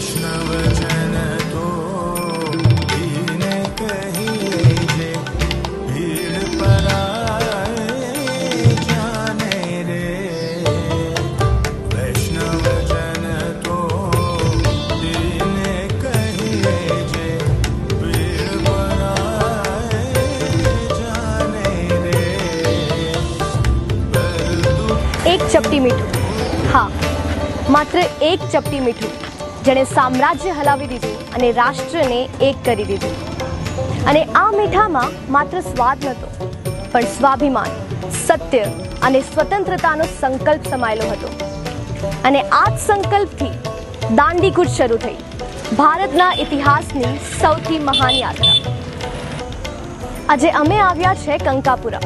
વૈષ્ણવજન તો એને કહીએ જે ભીડ પરાય જાને રે. વૈષ્ણવજન તો એને કહીએ જે ભીડ પરાય જાને રે. એક ચપટી મીઠું, હા, માત્ર એક ચપટી મીઠું, જેણે સામ્રાજ્ય હલાવી દીધું અને રાષ્ટ્રને એક કરી દીધું. અને આ મીઠામાં માત્ર સ્વાદ નહોતો, પણ સ્વાભિમાન, સત્ય અને સ્વતંત્રતાનો સંકલ્પ સમાયેલો હતો. અને આ જ સંકલ્પથી દાંડીકૂચ શરૂ થઈ, ભારતના ઇતિહાસની સૌથી મહાન યાત્રા. આજે અમે આવ્યા છે કંકાપુરા,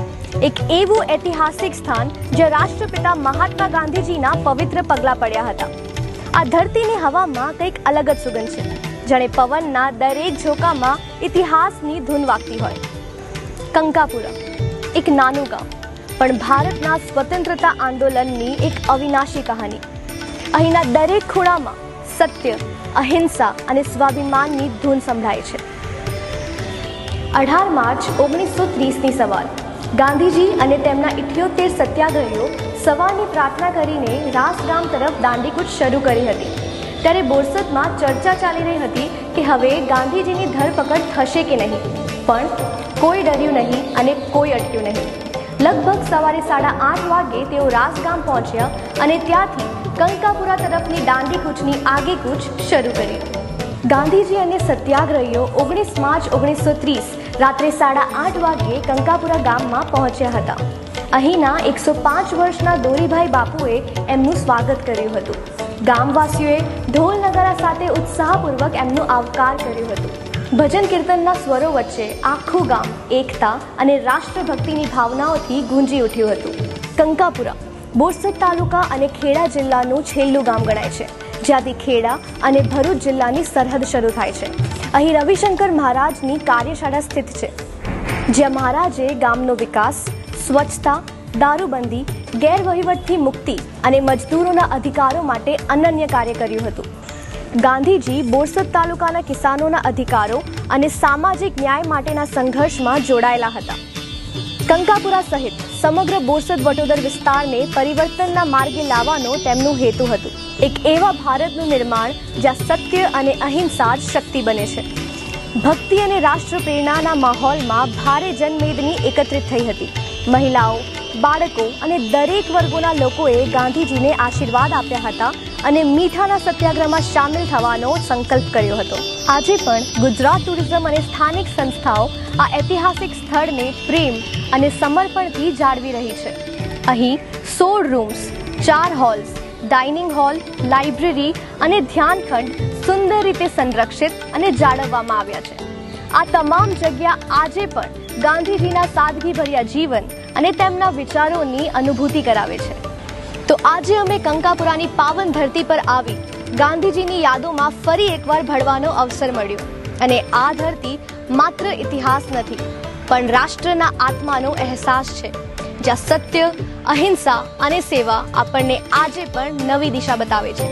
એક એવું ઐતિહાસિક સ્થાન જ્યાં રાષ્ટ્રપિતા મહાત્મા ગાંધીજીના પવિત્ર પગલાં પડ્યા હતા. આ ધરતીની હવામાં કંઈક અલગ જ સુગંધ છે, જાણે પવનના દરેક ઝોકામાં ઇતિહાસની ધૂન વાગતી હોય. કંકાપુરા એક નાનું ગામ, પણ ભારતના સ્વતંત્રતા આંદોલનની એક અવિનાશી કહાની. અહીંના દરેક ખૂણામાં સત્ય, અહિંસા અને સ્વાભિમાનની ધૂન સંભળાય છે. 18 માર્ચ 1930ની સવાર ગાંધીજી અને તેમના 78 સત્યાગ્રહીઓ સવારની પ્રાર્થના કરીને રાસગામ તરફ દાંડીકૂચ શરૂ કરી હતી. ત્યારે બોરસદમાં ચર્ચા ચાલી રહી હતી કે હવે ગાંધીજીની ધરપકડ થશે કે નહીં. પણ કોઈ ડર્યું નહીં અને કોઈ અટક્યું નહીં. લગભગ સવારે 8:30 વાગે તેઓ રાસગામ પહોંચ્યા અને ત્યાંથી કંકાપુરા તરફની દાંડીકૂચની આગેકૂચ શરૂ કરી. ગાંધીજી અને સત્યાગ્રહીઓ 19 માર્ચ 1930 રાત્રે 8:30 વાગ્યે કંકાપુરા ગામમાં પહોંચ્યા હતા. અહીંના 105 વર્ષના દોરીભાઈ બાપુએ એમનું સ્વાગત કર્યું હતું. ગામવાસીઓએ ઢોલ નગારા સાથે ઉત્સાહપૂર્વક એમનો આવકાર કર્યો હતો. ભજન કીર્તનના સ્વરો વચ્ચે આખું ગામ એકતા અને રાષ્ટ્રભક્તિની ભાવનાઓથી ગુંજી ઉઠ્યું હતું. કંકાપુરા બોરસદ તાલુકા અને ખેડા જિલ્લાનું છેલ્લું ગામ ગણાય છે, જ્યાંથી ખેડા અને ભરૂચ જિલ્લાની સરહદ શરૂ થાય છે. અહીં રવિશંકર મહારાજની કાર્યશાળા સ્થિત છે, જ્યાં મહારાજે ગામનો વિકાસ, સ્વચ્છતા, દારૂબંધી, ગેરવહીવટથી મુક્તિ અને મજદૂરોના અધિકારો માટે અનન્ય કાર્ય કર્યું હતું. ગાંધીજી બોરસદ તાલુકાના કિસાનોના અધિકારો અને સામાજિક ન્યાય માટેના સંઘર્ષમાં જોડાયેલા હતા. કંકાપુરા સહિત સમગ્ર બોરસદ વટોદર વિસ્તારને પરિવર્તનના માર્ગે લાવવાનો તેમનું હેતુ હતું. એક એવા ભારતનું નિર્માણ જ્યાં સત્ય અને અહિંસા જ શક્તિ બને છે. ભક્તિ અને રાષ્ટ્ર પ્રેરણાના માહોલમાં ભારે જનમેદની એકત્રિત થઈ હતી. મહિલાઓ, બાળકો અને દરેક વર્ગોના લોકોએ ગાંધીજીને આશીર્વાદ આપ્યા હતા અને મીઠાના સત્યાગ્રહમાં સામેલ થવાનો સંકલ્પ કર્યો હતો. આજે પણ ગુજરાત ટુરિઝમ અને સ્થાનિક સંસ્થાઓ આ ઐતિહાસિક સ્થળને પ્રેમ અને સમર્પણથી જાળવી રહી છે. અહીં 16 rooms, 4 halls, dining hall, library અને ધ્યાનખંડ સુંદર રીતે સંરક્ષિત અને જાળવવામાં આવ્યા છે. આ તમામ જગ્યા આજે પણ ગાંધીજીના સાદગીભર્યા જીવન અને તેમના વિચારોની અનુભૂતિ કરાવે છે. તો આજે અમે કંકાપુરાની પાવન ધરતી પર આવી ગાંધીજીની યાદોમાં ફરી એકવાર ભળવાનો અવસર મળ્યો. અને આ ધરતી માત્ર ઇતિહાસ નથી, પણ રાષ્ટ્રના આત્માનો અહેસાસ છે, જ્યાં સત્ય, અહિંસા અને સેવા આપણને આજે પણ નવી દિશા બતાવે છે.